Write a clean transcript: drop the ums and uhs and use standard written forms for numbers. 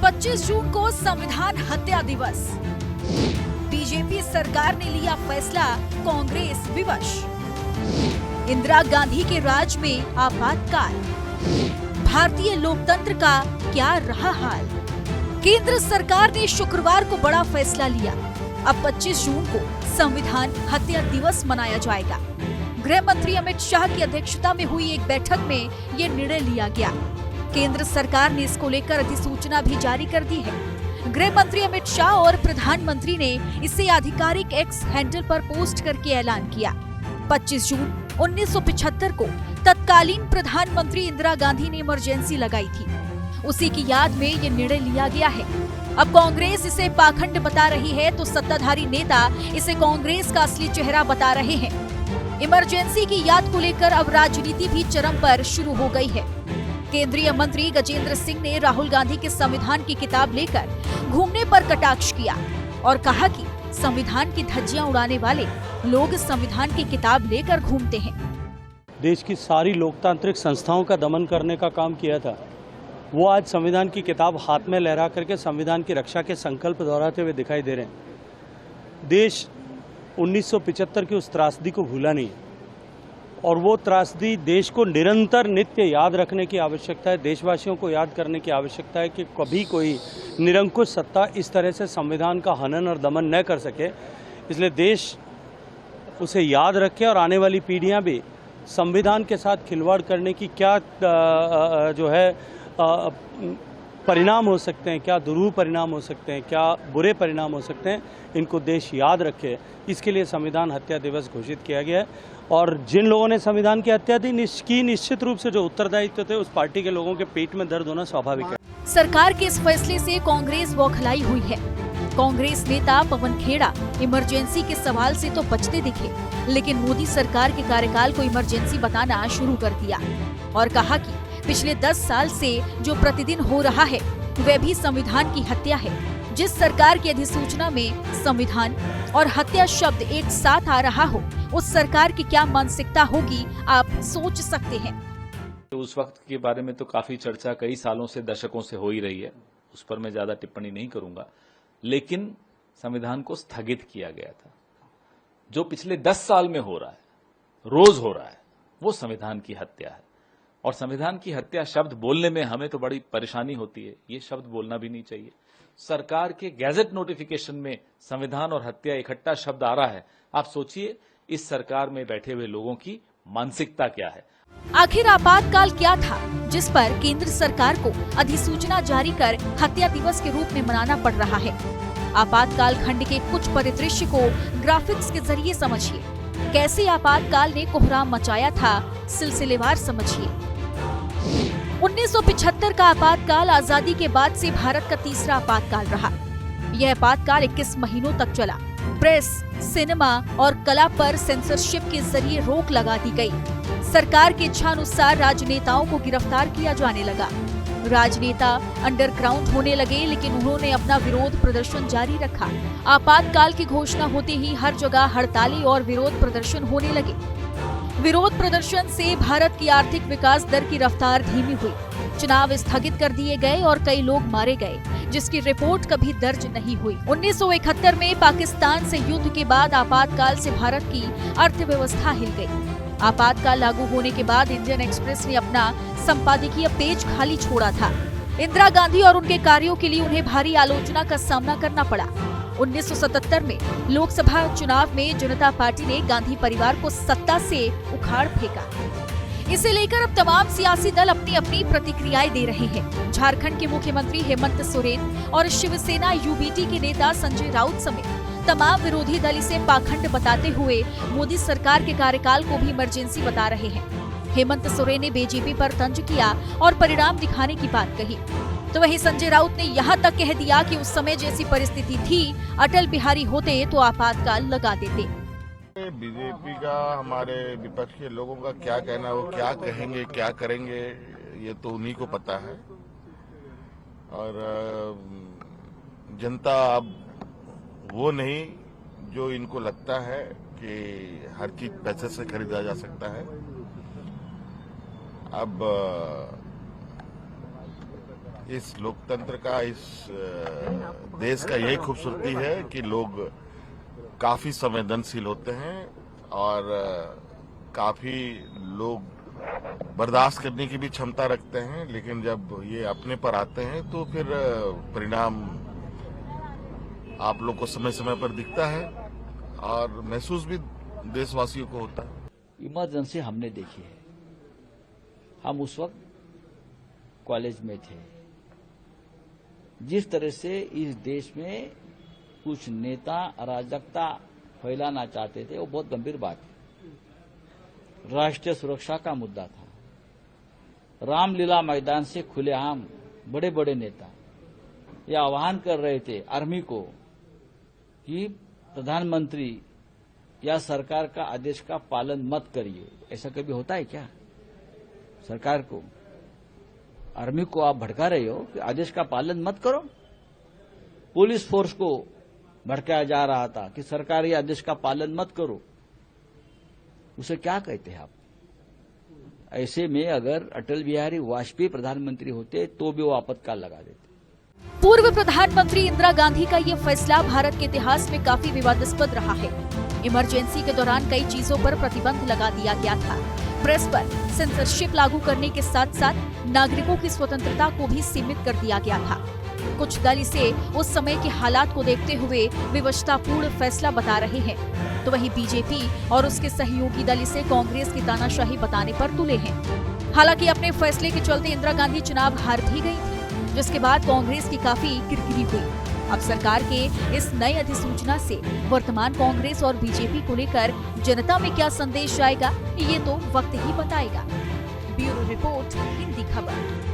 25 जून को संविधान हत्या दिवस। बीजेपी सरकार ने लिया फैसला, कांग्रेस विवश। इंदिरा गांधी के राज में आपातकाल, भारतीय लोकतंत्र का क्या रहा हाल। केंद्र सरकार ने शुक्रवार को बड़ा फैसला लिया। अब 25 जून को संविधान हत्या दिवस मनाया जाएगा। गृह मंत्री अमित शाह की अध्यक्षता में हुई एक बैठक में ये निर्णय लिया गया। केंद्र सरकार ने इसको लेकर अधिसूचना भी जारी कर दी है। गृह मंत्री अमित शाह और प्रधानमंत्री ने इसे आधिकारिक एक्स हैंडल पर पोस्ट करके ऐलान किया। 25 जून 1975 को तत्कालीन प्रधानमंत्री इंदिरा गांधी ने इमरजेंसी लगाई थी। उसी की याद में ये निर्णय लिया गया है। अब कांग्रेस इसे पाखंड बता रही है तो सत्ताधारी नेता इसे कांग्रेस का असली चेहरा बता रहे हैं। इमरजेंसी की याद को लेकर अब राजनीति भी चरम पर शुरू हो गई है। केंद्रीय मंत्री गजेंद्र सिंह ने राहुल गांधी के संविधान की किताब लेकर घूमने पर कटाक्ष किया और कहा कि संविधान की धज्जियां उड़ाने वाले लोग संविधान की किताब लेकर घूमते हैं। देश की सारी लोकतांत्रिक संस्थाओं का दमन करने का काम किया था, वो आज संविधान की किताब हाथ में लहरा करके संविधान की रक्षा के संकल्प दोहराते हुए दिखाई दे रहे हैं। देश 1975 की उस त्रासदी को भूला नहीं और वो त्रासदी देश को निरंतर नित्य याद रखने की आवश्यकता है। देशवासियों को याद करने की आवश्यकता है कि कभी कोई निरंकुश सत्ता इस तरह से संविधान का हनन और दमन न कर सके। इसलिए देश उसे याद रखे और आने वाली पीढ़ियां भी संविधान के साथ खिलवाड़ करने की क्या जो है परिणाम हो सकते हैं, क्या दुरूह परिणाम हो सकते हैं, क्या बुरे परिणाम हो सकते हैं, इनको देश याद रखे। इसके लिए संविधान हत्या दिवस घोषित किया गया है और जिन लोगों ने संविधान की हत्या की निश्चित रूप से जो उत्तरदायित्व थे उस पार्टी के लोगों के पेट में दर्द होना स्वाभाविक है। सरकार के इस फैसले से कांग्रेस बौखलाई हुई है। कांग्रेस नेता पवन खेड़ा इमरजेंसी के सवाल से तो बचते दिखे, लेकिन मोदी सरकार के कार्यकाल को इमरजेंसी बताना शुरू कर दिया और कहा कि पिछले 10 साल से जो प्रतिदिन हो रहा है वह भी संविधान की हत्या है। जिस सरकार की अधिसूचना में संविधान और हत्या शब्द एक साथ आ रहा हो, उस सरकार की क्या मानसिकता होगी आप सोच सकते हैं। उस वक्त के बारे में तो काफी चर्चा कई सालों से, दशकों से हो ही रही है, उस पर मैं ज्यादा टिप्पणी नहीं करूंगा। लेकिन संविधान को स्थगित किया गया था। जो पिछले 10 साल में हो रहा है, रोज हो रहा है, वो संविधान की हत्या है। और संविधान की हत्या शब्द बोलने में हमें तो बड़ी परेशानी होती है, ये शब्द बोलना भी नहीं चाहिए। सरकार के गैजेट नोटिफिकेशन में संविधान और हत्या इकट्ठा शब्द आ रहा है। आप सोचिए इस सरकार में बैठे हुए लोगों की मानसिकता क्या है। आखिर आपातकाल क्या था जिस पर केंद्र सरकार को अधिसूचना जारी कर हत्या दिवस के रूप में मनाना पड़ रहा है। आपातकाल खंड के कुछ परिदृश्य को ग्राफिक्स के जरिए समझिए। कैसे आपातकाल ने कोहराम मचाया था, सिलसिलेवार समझिए। 1975 का आपातकाल आजादी के बाद से भारत का तीसरा आपातकाल रहा। यह आपातकाल 21 महीनों तक चला। प्रेस, सिनेमा और कला पर सेंसरशिप के जरिए रोक लगा दी गई। सरकार की इच्छा अनुसार राजनेताओं को गिरफ्तार किया जाने लगा। राजनेता अंडरग्राउंड होने लगे, लेकिन उन्होंने अपना विरोध प्रदर्शन जारी रखा। आपातकाल की घोषणा होते ही हर जगह हड़तालें और विरोध प्रदर्शन होने लगे। विरोध प्रदर्शन से भारत की आर्थिक विकास दर की रफ्तार धीमी हुई। चुनाव स्थगित कर दिए गए और कई लोग मारे गए, जिसकी रिपोर्ट कभी दर्ज नहीं हुई। 1971 में पाकिस्तान से युद्ध के बाद आपातकाल से भारत की अर्थव्यवस्था हिल गई। आपातकाल लागू होने के बाद इंडियन एक्सप्रेस ने अपना संपादकीय पेज खाली छोड़ा था। इंदिरा गांधी और उनके कार्यों के लिए उन्हें भारी आलोचना का सामना करना पड़ा। 1977 में लोकसभा चुनाव में जनता पार्टी ने गांधी परिवार को सत्ता से उखाड़ फेंका। इसे लेकर अब तमाम सियासी दल अपनी अपनी प्रतिक्रियाएं दे रहे हैं। झारखंड के मुख्यमंत्री हेमंत सोरेन और शिवसेना यूबीटी के नेता संजय राउत समेत तमाम विरोधी दल इसे पाखंड बताते हुए मोदी सरकार के कार्यकाल को भी इमरजेंसी बता रहे हैं। हेमंत सोरेन ने बीजेपी पर तंज किया और परिणाम दिखाने की बात कही, तो वहीं संजय राउत ने यहाँ तक कह दिया कि उस समय जैसी परिस्थिति थी, अटल बिहारी होते तो आपातकाल लगा देते। बीजेपी का, हमारे विपक्ष के लोगों का क्या कहना, वो क्या कहेंगे, क्या करेंगे, ये तो उन्हीं को पता है। और जनता अब वो नहीं जो इनको लगता है कि हर चीज पैसे से खरीदा जा सकता है। अब इस लोकतंत्र का, इस देश का यही खूबसूरती है कि लोग काफी संवेदनशील होते हैं और काफी लोग बर्दाश्त करने की भी क्षमता रखते हैं, लेकिन जब ये अपने पर आते हैं तो फिर परिणाम आप लोग को समय समय पर दिखता है और महसूस भी देशवासियों को होता है। इमरजेंसी हमने देखी है। हम उस वक्त कॉलेज में थे। जिस तरह से इस देश में कुछ नेता अराजकता फैलाना चाहते थे वो बहुत गंभीर बात है। राष्ट्रीय सुरक्षा का मुद्दा था। रामलीला मैदान से खुलेआम बड़े बड़े नेता ये आह्वान कर रहे थे आर्मी को कि प्रधानमंत्री या सरकार का आदेश का पालन मत करिए। ऐसा कभी होता है क्या? सरकार को, आर्मी को आप भड़का रहे हो कि आदेश का पालन मत करो। पुलिस फोर्स को भड़काया जा रहा था कि सरकारी आदेश का पालन मत करो। उसे क्या कहते हैं आप? ऐसे में अगर अटल बिहारी वाजपेयी प्रधानमंत्री होते तो भी वो आपातकाल लगा देते। पूर्व प्रधानमंत्री इंदिरा गांधी का ये फैसला भारत के इतिहास में काफी विवादास्पद रहा है। इमरजेंसी के दौरान कई चीजों पर प्रतिबंध लगा दिया गया था। प्रेस पर सेंसरशिप लागू करने के साथ साथ नागरिकों की स्वतंत्रता को भी सीमित कर दिया गया था। कुछ दल इसे उस समय के हालात को देखते हुए विवशतापूर्ण फैसला बता रहे हैं, तो वहीं बीजेपी और उसके सहयोगी दल इसे कांग्रेस की तानाशाही बताने पर तुले हैं। हालांकि अपने फैसले के चलते इंदिरा गांधी चुनाव हार भी गई थी, जिसके बाद कांग्रेस की काफी किरकिरी हुई। अब सरकार के इस नई अधिसूचना से वर्तमान कांग्रेस और बीजेपी को लेकर जनता में क्या संदेश आएगा, ये तो वक्त ही बताएगा। ब्यूरो रिपोर्ट, हिंदी खबर।